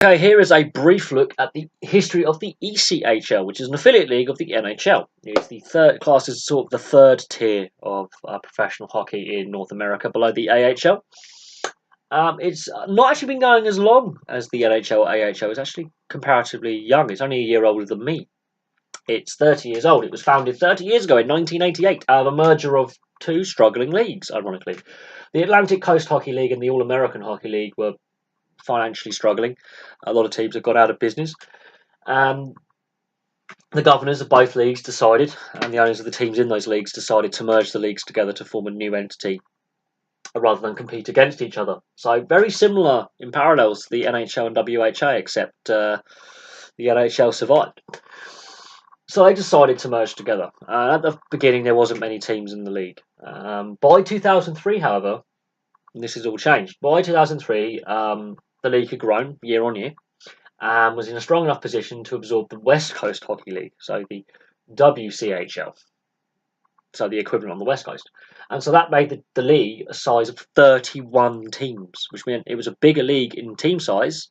Okay, here is a brief look at the history of the ECHL, which is an affiliate league of the NHL. It's the third class, is sort of the third tier of professional hockey in North America, below the AHL. It's not actually been going as long as the NHL or AHL. It's actually comparatively young. It's only a year older than me. It's 30 years old. It was founded 30 years ago in 1988 out of a merger of two struggling leagues, ironically. The Atlantic Coast Hockey League and the All-American Hockey League were financially struggling. A lot of teams have gone out of business. The governors of both leagues decided, and the owners of the teams in those leagues decided to merge the leagues together to form a new entity rather than compete against each other. So very similar in parallels to the NHL and WHA, except the NHL survived. So they decided to merge together. At the beginning, there wasn't many teams in the league. By 2003, however, and this has all changed. By 2003, the league had grown year on year and was in a strong enough position to absorb the West Coast Hockey League, so the WCHL, so the equivalent on the West Coast. And so that made the league a size of 31 teams, which meant it was a bigger league in team size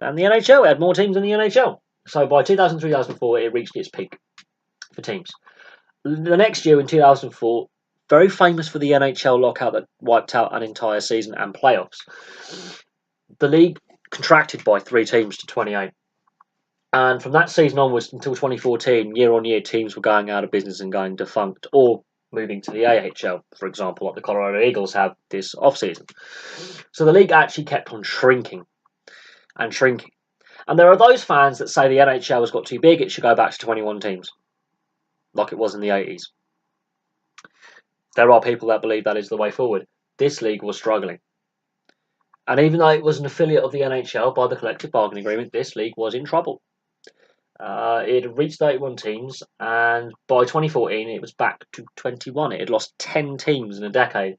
than the NHL. It had more teams than the NHL. So by 2003-2004, it reached its peak for teams. The next year, in 2004, very famous for the NHL lockout that wiped out an entire season and playoffs. The league contracted by 3 teams to 28. And from that season onwards until 2014, year on year, teams were going out of business and going defunct or moving to the AHL, for example, like the Colorado Eagles have this off-season. So the league actually kept on shrinking and shrinking. And there are those fans that say the NHL has got too big, it should go back to 21 teams, like it was in the 80s. There are people that believe that is the way forward. This league was struggling. And even though it was an affiliate of the NHL by the collective bargaining agreement, this league was in trouble. It had reached 31 teams, and by 2014 it was back to 21. It had lost 10 teams in a decade.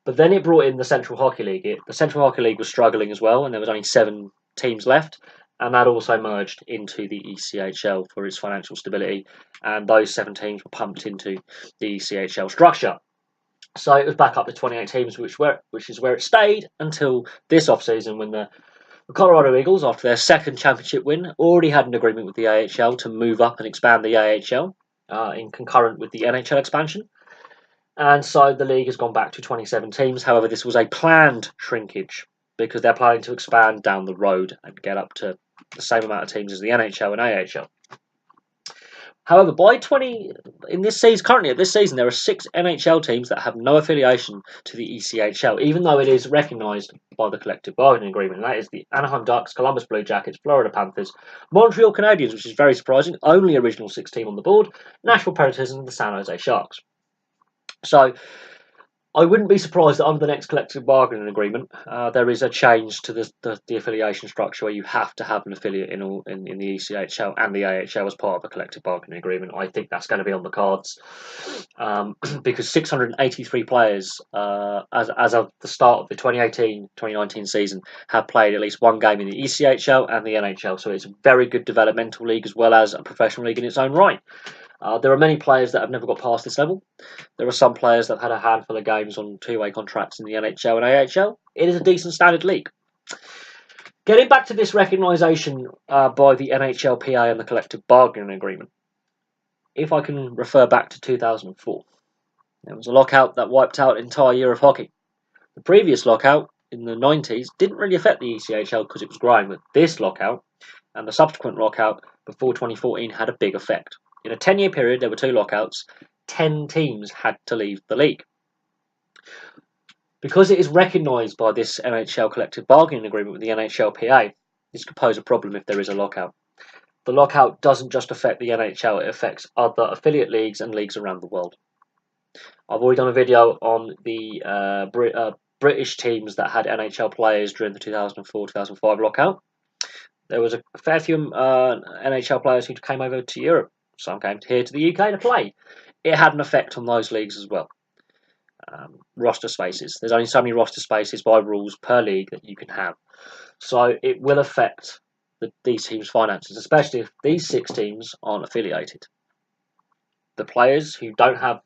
But then it brought in the Central Hockey League. The Central Hockey League was struggling as well, and there was only 7 teams left. And that also merged into the ECHL for its financial stability. And those 7 teams were pumped into the ECHL structure. So it was back up to 28 teams, which is where it stayed until this off-season, when the Colorado Eagles, after their second championship win, already had an agreement with the AHL to move up and expand the AHL in concurrent with the NHL expansion. And so the league has gone back to 27 teams. However, this was a planned shrinkage because they're planning to expand down the road and get up to the same amount of teams as the NHL and AHL. However, currently at this season, there are 6 NHL teams that have no affiliation to the ECHL, even though it is recognised by the collective bargaining agreement. And that is the Anaheim Ducks, Columbus Blue Jackets, Florida Panthers, Montreal Canadiens, which is very surprising, only original 6 team on the board, Nashville Predators, and the San Jose Sharks. So I wouldn't be surprised that under the next collective bargaining agreement, there is a change to the affiliation structure where you have to have an affiliate in the ECHL and the AHL as part of a collective bargaining agreement. I think that's going to be on the cards because 683 players, as of the start of the 2018-2019 season, have played at least one game in the ECHL and the NHL. So it's a very good developmental league as well as a professional league in its own right. There are many players that have never got past this level. There are some players that have had a handful of games on 2-way contracts in the NHL and AHL. It is a decent standard league. Getting back to this recognition by the NHLPA and the collective bargaining agreement, if I can refer back to 2004, there was a lockout that wiped out an entire year of hockey. The previous lockout in the 90s didn't really affect the ECHL because it was growing, but this lockout and the subsequent lockout before 2014 had a big effect. In a 10-year period, there were 2 lockouts. 10 teams had to leave the league. Because it is recognised by this NHL collective bargaining agreement with the NHLPA, this could pose a problem if there is a lockout. The lockout doesn't just affect the NHL, it affects other affiliate leagues and leagues around the world. I've already done a video on the British teams that had NHL players during the 2004-2005 lockout. There was a fair few NHL players who came over to Europe. Some came here to the UK to play. It had an effect on those leagues as well. Roster spaces. There's only so many roster spaces by rules per league that you can have. So it will affect these teams' finances, especially if these 6 teams aren't affiliated. The players who don't have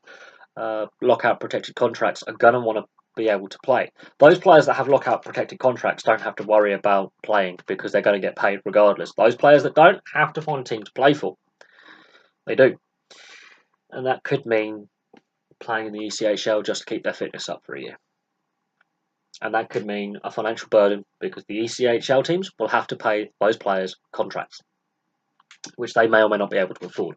lockout protected contracts are going to want to be able to play. Those players that have lockout protected contracts don't have to worry about playing because they're going to get paid regardless. Those players that don't have to find a team to play for. They do. And that could mean playing in the ECHL just to keep their fitness up for a year. And that could mean a financial burden because the ECHL teams will have to pay those players contracts, which they may or may not be able to afford.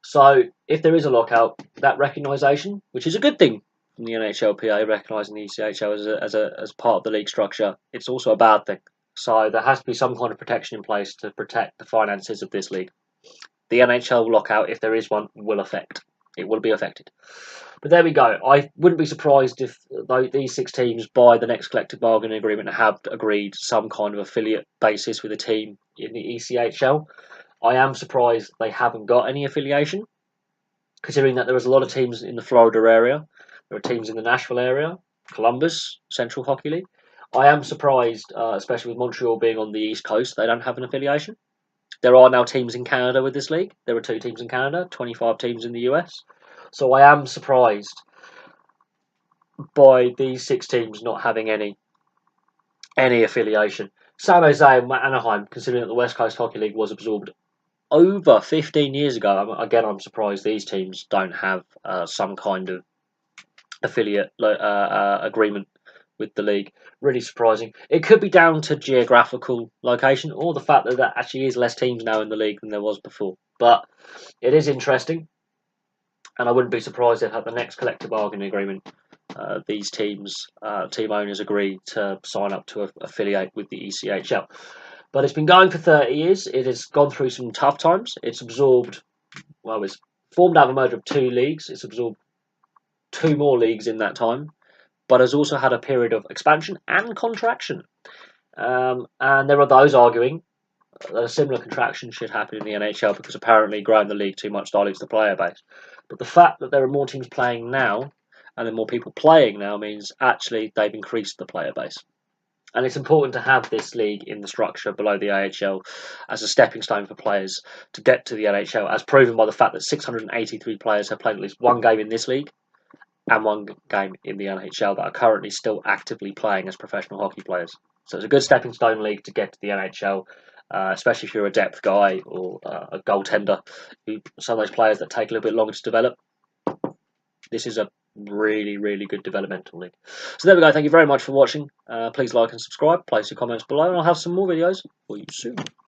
So if there is a lockout, that recognition, which is a good thing from the NHLPA, recognising the ECHL as part of the league structure, it's also a bad thing. So there has to be some kind of protection in place to protect the finances of this league. The NHL lockout, if there is one, will affect. It will be affected. But there we go. I wouldn't be surprised if these 6 teams, by the next collective bargaining agreement, have agreed some kind of affiliate basis with a team in the ECHL. I am surprised they haven't got any affiliation, considering that there was a lot of teams in the Florida area. There are teams in the Nashville area, Columbus, Central Hockey League. I am surprised, especially with Montreal being on the East Coast, they don't have an affiliation. There are now teams in Canada with this league. There are 2 teams in Canada, 25 teams in the US. So I am surprised by these 6 teams not having any affiliation. San Jose and Anaheim, considering that the West Coast Hockey League was absorbed over 15 years ago. Again, I'm surprised these teams don't have some kind of affiliate agreement with the league. Really surprising. It could be down to geographical location or the fact that there actually is less teams now in the league than there was before. But it is interesting, and I wouldn't be surprised if at the next collective bargaining agreement, these team owners agree to sign up to affiliate with the ECHL. But it's been going for 30 years. It has gone through some tough times. It's absorbed, well, it's formed out of a merger of 2 leagues. It's absorbed 2 more leagues in that time, but has also had a period of expansion and contraction. And there are those arguing that a similar contraction should happen in the NHL because apparently growing the league too much dilutes the player base. But the fact that there are more teams playing now and there are more people playing now means actually they've increased the player base. And it's important to have this league in the structure below the AHL as a stepping stone for players to get to the NHL, as proven by the fact that 683 players have played at least 1 game in this league and 1 game in the NHL that are currently still actively playing as professional hockey players. So it's a good stepping stone league to get to the NHL, especially if you're a depth guy or a goaltender. Some of those players that take a little bit longer to develop. This is a really, really good developmental league. So there we go. Thank you very much for watching. Please like and subscribe. Place your comments below, and I'll have some more videos for you soon.